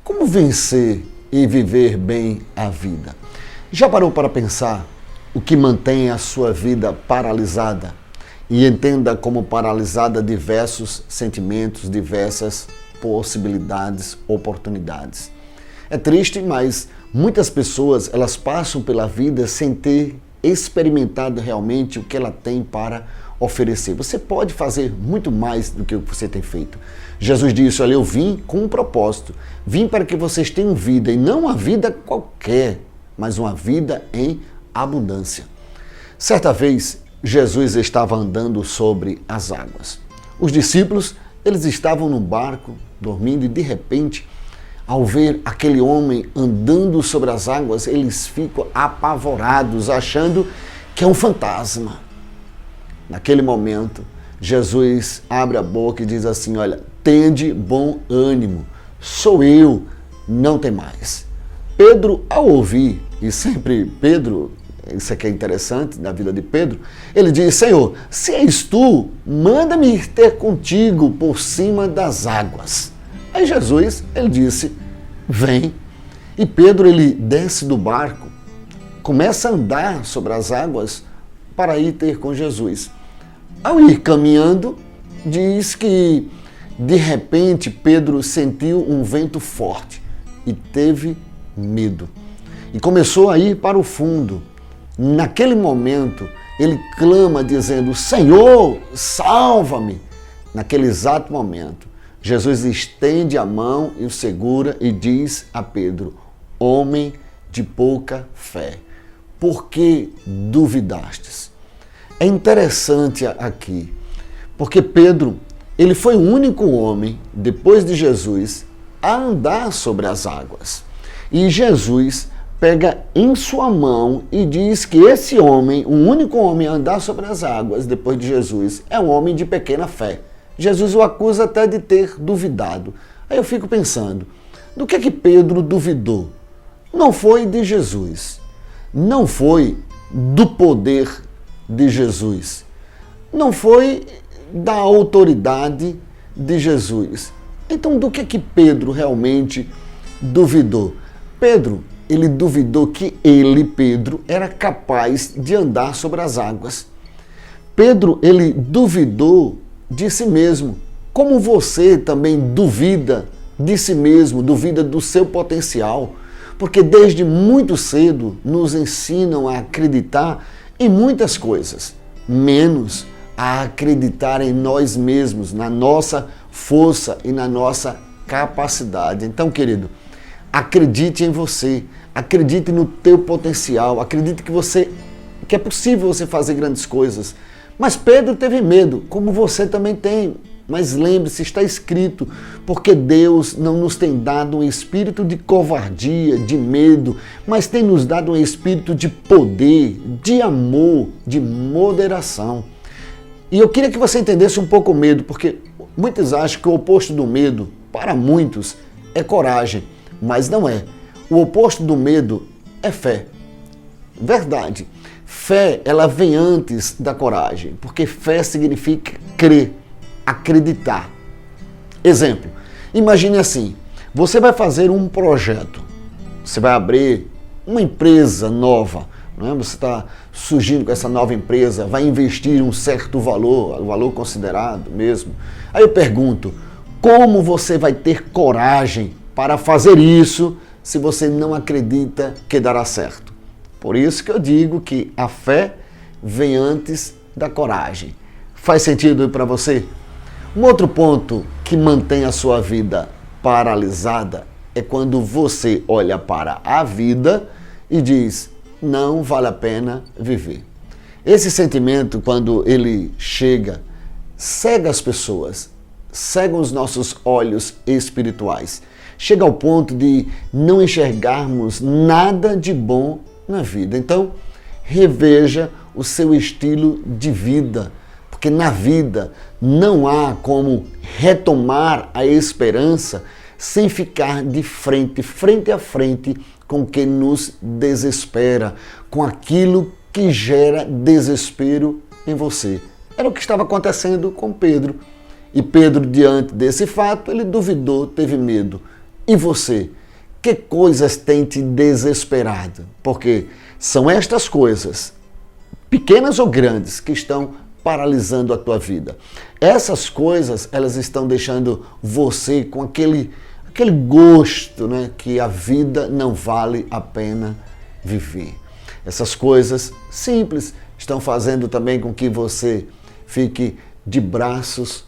Como vencer e viver bem a vida? Já parou para pensar o que mantém a sua vida paralisada? E entenda como paralisada diversos sentimentos, diversas possibilidades, oportunidades. É triste, mas muitas pessoas elas passam pela vida sem ter experimentado realmente o que ela tem para oferecer. Você pode fazer muito mais do que o que você tem feito. Jesus disse, olha, eu vim com um propósito. Vim para que vocês tenham vida, e não uma vida qualquer, mas uma vida em abundância. Certa vez, Jesus estava andando sobre as águas. Os discípulos, eles estavam no barco, dormindo, e de repente, ao ver aquele homem andando sobre as águas, eles ficam apavorados, achando que é um fantasma. Naquele momento, Jesus abre a boca e diz assim, olha, tende bom ânimo, sou eu, não tem mais. Pedro, ao ouvir, e sempre Pedro, isso aqui é interessante na vida de Pedro, ele diz, Senhor, se és tu, manda-me ir ter contigo por cima das águas. Aí Jesus, ele disse, vem. E Pedro, ele desce do barco, começa a andar sobre as águas para ir ter com Jesus. Ao ir caminhando, diz que de repente Pedro sentiu um vento forte e teve medo. E começou a ir para o fundo. Naquele momento, ele clama dizendo, Senhor, salva-me. Naquele exato momento, Jesus estende a mão e o segura e diz a Pedro, homem de pouca fé, por que duvidastes? É interessante aqui, porque Pedro, ele foi o único homem, depois de Jesus, a andar sobre as águas. E Jesus pega em sua mão e diz que esse homem, o único homem a andar sobre as águas, depois de Jesus, é um homem de pequena fé. Jesus o acusa até de ter duvidado. Aí eu fico pensando, do que Pedro duvidou? Não foi de Jesus, não foi do poder de Jesus, não foi da autoridade de Jesus. Então, do que Pedro realmente duvidou? Pedro, ele duvidou que ele, Pedro, era capaz de andar sobre as águas. Pedro, ele duvidou de si mesmo, como você também duvida de si mesmo, duvida do seu potencial, porque desde muito cedo nos ensinam a acreditar em muitas coisas, menos a acreditar em nós mesmos, na nossa força e na nossa capacidade. Então, querido, acredite em você, acredite no teu potencial, acredite que é possível você fazer grandes coisas. Mas Pedro teve medo, como você também tem. Mas lembre-se, está escrito, porque Deus não nos tem dado um espírito de covardia, de medo, mas tem nos dado um espírito de poder, de amor, de moderação. E eu queria que você entendesse um pouco o medo, porque muitos acham que o oposto do medo, para muitos, é coragem, mas não é. O oposto do medo é fé. Verdade. Fé, ela vem antes da coragem, porque fé significa crer, acreditar. Exemplo, imagine assim, você vai fazer um projeto, você vai abrir uma empresa nova, não é? Você está surgindo com essa nova empresa, vai investir um certo valor, o valor considerado mesmo. Aí eu pergunto, como você vai ter coragem para fazer isso se você não acredita que dará certo? Por isso que eu digo que a fé vem antes da coragem. Faz sentido para você? Um outro ponto que mantém a sua vida paralisada é quando você olha para a vida e diz, não vale a pena viver. Esse sentimento, quando ele chega, cega as pessoas, cega os nossos olhos espirituais. Chega ao ponto de não enxergarmos nada de bom na vida. Então, reveja o seu estilo de vida, porque na vida não há como retomar a esperança sem ficar de frente a frente com o que nos desespera, com aquilo que gera desespero em você. Era o que estava acontecendo com Pedro. E Pedro, diante desse fato, ele duvidou, teve medo. E você? Que coisas têm te desesperado? Porque são estas coisas, pequenas ou grandes, que estão paralisando a tua vida. Essas coisas, elas estão deixando você com aquele gosto, né, que a vida não vale a pena viver. Essas coisas simples estão fazendo também com que você fique de braços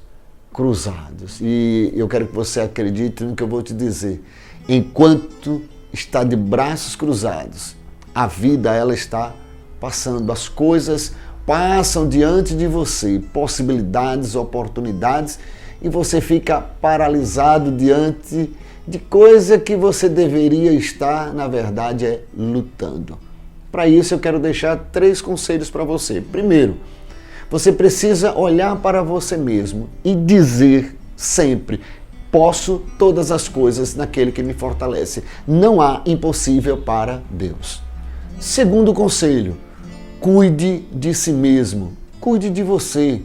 cruzados. E eu quero que você acredite no que eu vou te dizer. Enquanto está de braços cruzados, a vida ela está passando, as coisas passam diante de você, possibilidades, oportunidades, e você fica paralisado diante de coisa que você deveria estar, na verdade, lutando. Para isso eu quero deixar 3 conselhos para você. Primeiro, você precisa olhar para você mesmo e dizer sempre: posso todas as coisas naquele que me fortalece. Não há impossível para Deus. Segundo conselho, cuide de si mesmo, cuide de você.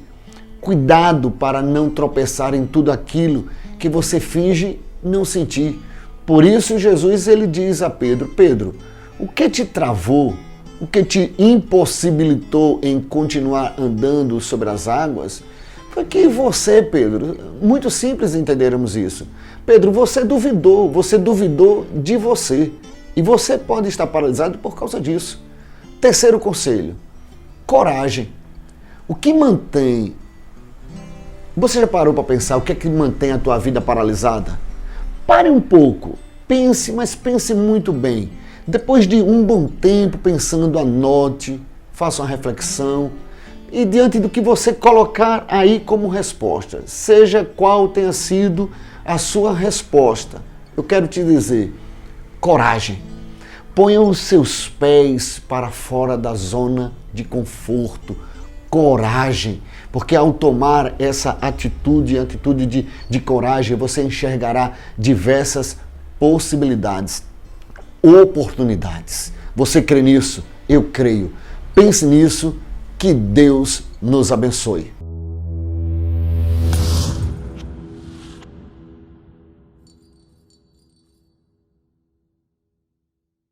Cuidado para não tropeçar em tudo aquilo que você finge não sentir. Por isso Jesus ele diz a Pedro: Pedro, o que te travou, o que te impossibilitou em continuar andando sobre as águas, foi que você, Pedro, muito simples entendermos isso. Pedro, você duvidou de você. E você pode estar paralisado por causa disso. Terceiro conselho, coragem. O que mantém... Você já parou para pensar o que é que mantém a tua vida paralisada? Pare um pouco, pense, mas pense muito bem. Depois de um bom tempo pensando, anote, faça uma reflexão e diante do que você colocar aí como resposta, seja qual tenha sido a sua resposta, eu quero te dizer, coragem. Ponha os seus pés para fora da zona de conforto. Coragem, porque ao tomar essa atitude de coragem, você enxergará diversas possibilidades, oportunidades. Você crê nisso? Eu creio. Pense nisso, que Deus nos abençoe.